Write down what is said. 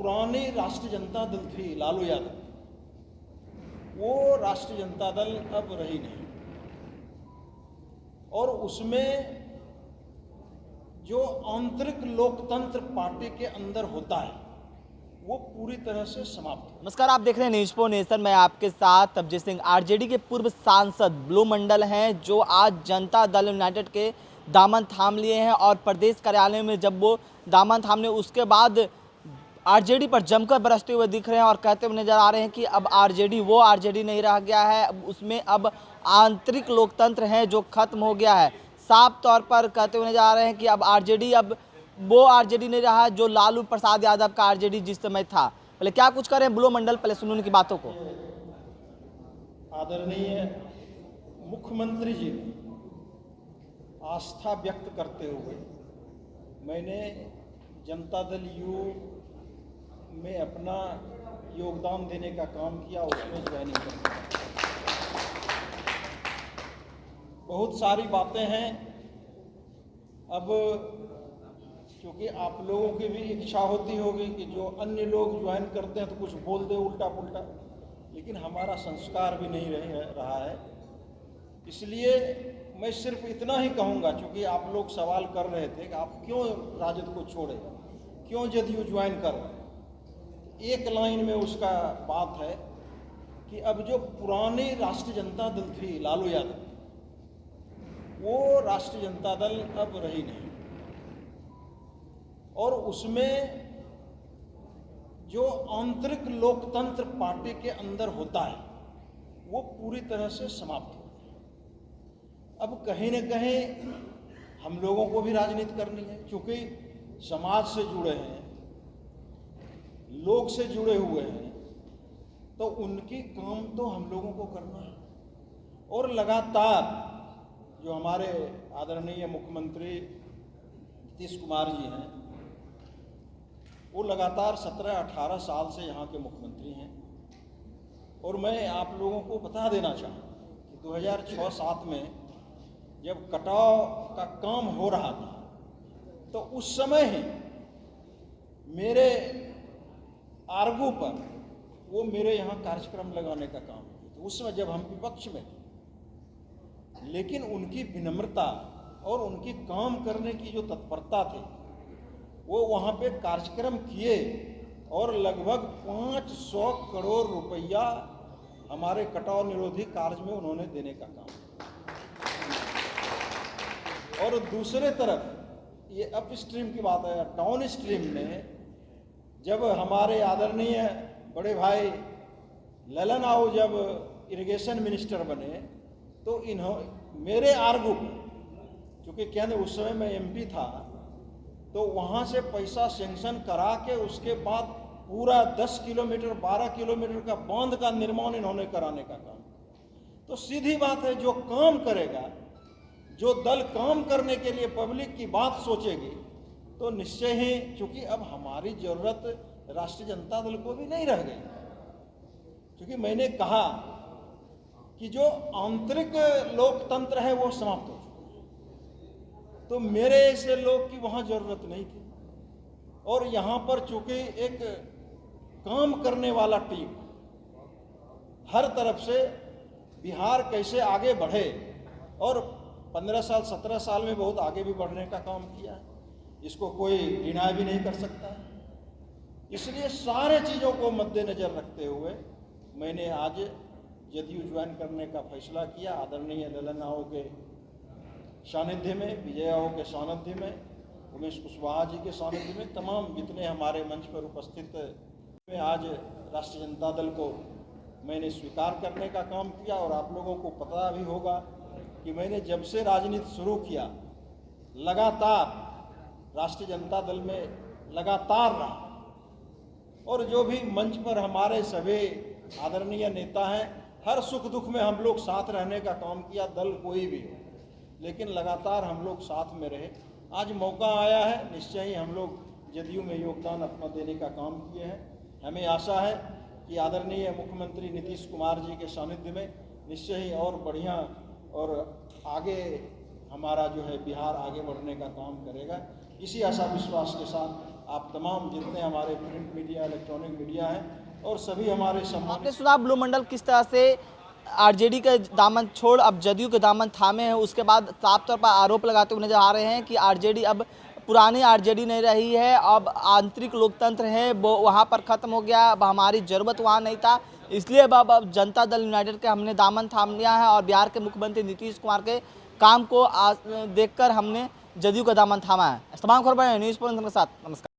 पुरानी राष्ट्रीय जनता दल थी लालू यादव, वो राष्ट्रीय जनता दल अब रही नहीं। और उसमें जो आंतरिक लोकतंत्र पार्टी के अंदर होता है वो पूरी तरह से समाप्त है। नमस्कार, आप देख रहे हैं न्यूज़ फॉर नेशन। मैं आपके साथ अभिजीत सिंह। आरजेडी के पूर्व सांसद ब्लू मंडल हैं जो आज जनता दल यूनाइटेड के दामन थाम लिए हैं और प्रदेश कार्यालय में जब वो दामन थामने उसके बाद आरजेडी पर जमकर बरसते हुए दिख रहे हैं और कहते हुए नजर आ रहे हैं कि अब आरजेडी वो आरजेडी नहीं रह गया है, उसमें अब आंतरिक लोकतंत्र है जो खत्म हो गया है। साफ तौर पर कहते हुए नजर आ रहे हैं कि अब आरजेडी अब वो आरजेडी नहीं रहा जो लालू प्रसाद यादव का आरजेडी जिस समय था। पहले क्या कुछ करें ब्लू मंडल, पहले सुनो उनकी बातों को। आदरणीय मुख्यमंत्री जी ने आस्था व्यक्त करते हुए मैंने जनता दल यू में अपना योगदान देने का काम किया, उसमें ज्वाइनिंग कर। बहुत सारी बातें हैं। अब क्योंकि आप लोगों की भी इच्छा होती होगी कि जो अन्य लोग ज्वाइन करते हैं तो कुछ बोल दे उल्टा पुल्टा, लेकिन हमारा संस्कार भी नहीं रहा है। इसलिए मैं सिर्फ इतना ही कहूँगा, क्योंकि आप लोग सवाल कर रहे थे कि आप क्यों राजद को छोड़े, क्यों जदयू ज्वाइन करो। एक लाइन में उसका बात है कि अब जो पुरानी राष्ट्रीय जनता दल थी लालू यादव, वो राष्ट्रीय जनता दल अब रही नहीं। और उसमें जो आंतरिक लोकतंत्र पार्टी के अंदर होता है वो पूरी तरह से समाप्त हो गया। अब कहीं न कहीं हम लोगों को भी राजनीति करनी है, क्योंकि समाज से जुड़े हैं, लोग से जुड़े हुए हैं, तो उनकी काम तो हम लोगों को करना है। और लगातार जो हमारे आदरणीय मुख्यमंत्री नीतीश कुमार जी हैं, वो लगातार 17-18 साल से यहाँ के मुख्यमंत्री हैं। और मैं आप लोगों को बता देना चाहूँ कि 2006-07 में जब कटाव का काम हो रहा था तो उस समय ही मेरे आर्गू पर वो मेरे यहाँ कार्यक्रम लगाने का काम किया। तो उस समय जब हम विपक्ष में थे, लेकिन उनकी विनम्रता और उनकी काम करने की जो तत्परता थी, वो वहाँ पे कार्यक्रम किए और लगभग 500 करोड़ रुपया हमारे कटाव निरोधी कार्य में उन्होंने देने का काम। और दूसरे तरफ ये अप स्ट्रीम की बात है, डाउन स्ट्रीम में जब हमारे आदरणीय बड़े भाई ललन आओ जब इरिगेशन मिनिस्टर बने तो मेरे आर्गू क्योंकि केंद्र उस समय मैं एमपी था, तो वहाँ से पैसा सेंक्शन करा के उसके बाद पूरा 10 किलोमीटर 12 किलोमीटर का बांध का निर्माण इन्होंने कराने का काम। तो सीधी बात है, जो काम करेगा, जो दल काम करने के लिए पब्लिक की बात सोचेगी, तो निश्चय ही, क्योंकि अब हमारी जरूरत राष्ट्रीय जनता दल को भी नहीं रह गई। क्योंकि मैंने कहा कि जो आंतरिक लोकतंत्र है वो समाप्त हो चुका है, तो मेरे ऐसे लोग की वहाँ जरूरत नहीं थी। और यहाँ पर चूंकि एक काम करने वाला टीम हर तरफ से बिहार कैसे आगे बढ़े, और 15 साल 17 साल में बहुत आगे भी बढ़ने का काम किया है, इसको कोई डिनाई भी नहीं कर सकता है। इसलिए सारे चीज़ों को मद्देनजर रखते हुए मैंने आज जदयू ज्वाइन करने का फैसला किया। आदरणीय ललन आओ के सानिध्य में, विजय आओ के सानिध्य में, उमेश कुशवाहा जी के सानिध्य में, तमाम जितने हमारे मंच पर उपस्थित में आज राष्ट्रीय जनता दल को मैंने स्वीकार करने का काम किया। और आप लोगों को पता भी होगा कि मैंने जब से राजनीति शुरू किया लगातार राष्ट्रीय जनता दल में लगातार रहा, और जो भी मंच पर हमारे सभी आदरणीय नेता हैं, हर सुख दुख में हम लोग साथ रहने का काम किया, दल कोई भी हो, लेकिन लगातार हम लोग साथ में रहे। आज मौका आया है, निश्चय ही हम लोग जदयू में योगदान अपना देने का काम किए हैं। हमें आशा है कि आदरणीय मुख्यमंत्री नीतीश कुमार जी के सानिध्य में निश्चय ही और बढ़िया और आगे हमारा जो है बिहार आगे बढ़ने का काम करेगा। इसी आशा विश्वास के साथ आप तमाम जितने हमारे प्रिंट मीडिया, इलेक्ट्रॉनिक मीडिया हैं और सभी हमारे सम्मानित आपने सुना ब्लू मंडल किस तरह से आरजेडी का दामन छोड़ अब जदयू के दामन थामे हैं। उसके बाद साफ तौर पर आरोप लगाते हुए नजर आ रहे हैं कि आरजेडी अब पुरानी आरजेडी नहीं रही है, अब आंतरिक लोकतंत्र है वो वहाँ पर ख़त्म हो गया, अब हमारी ज़रूरत वहाँ नहीं था, इसलिए अब जनता दल यूनाइटेड के हमने दामन थाम लिया है और बिहार के मुख्यमंत्री नीतीश कुमार के काम को देखकर हमने जदयू का दामन थामा है। तमाम खबर न्यूज़ पर के साथ नमस्कार।